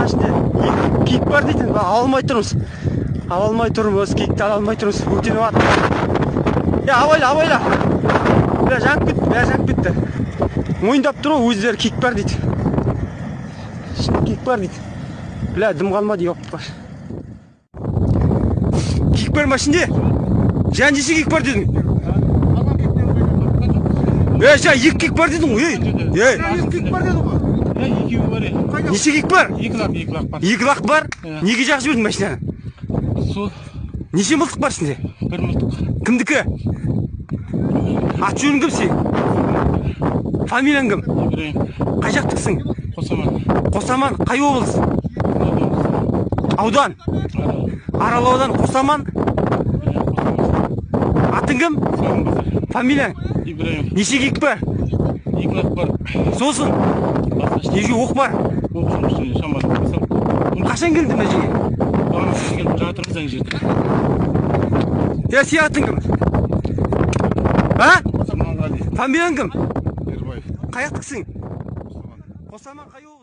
машинде киік бар дейтін. Ала алмай тұрмыз. Ала алмай тұрмыз, киікті ала алмай тұрмыз. Өтеніп жатыр. Абайла. Бля, жанып кетті. Мойындап тұр ғой, өздері киік бар дейді. Киік бар дейді. Бля, дым қалмады, yok бар. Киік бар машинде. Жан неше киік бар дедің? Жан екі киік бар дедің ғой. Екі киік бар дедің ғой. Екеуі бар еді. Неше киік бар? Екі лақ бар. Екі лақ бар? Неге жақсы жібердің машинаны? Сол. Неше мылтық бар ішінде? Бір мылтық. Кімдікі? Аты жөнің кім сен? Фамилияң кім? Ибраим. Қай жақтықсың? Қосаман, қай облыс? Аудан? Арал аудан, Қосаман? Атың кім? Фамилияң? Ибраим. Неше киік бар? Екі лақ бар. Сосын? Неге оқ бар? Оқ жұмыс үстінде шамалы. Қашан келдің мына жерге? Бағана келіп жатырмыз ана жерде. Сен атың кім? Фамилияң кім? Ербаев. Қай жақтықсың? Қосаман, қай облыс?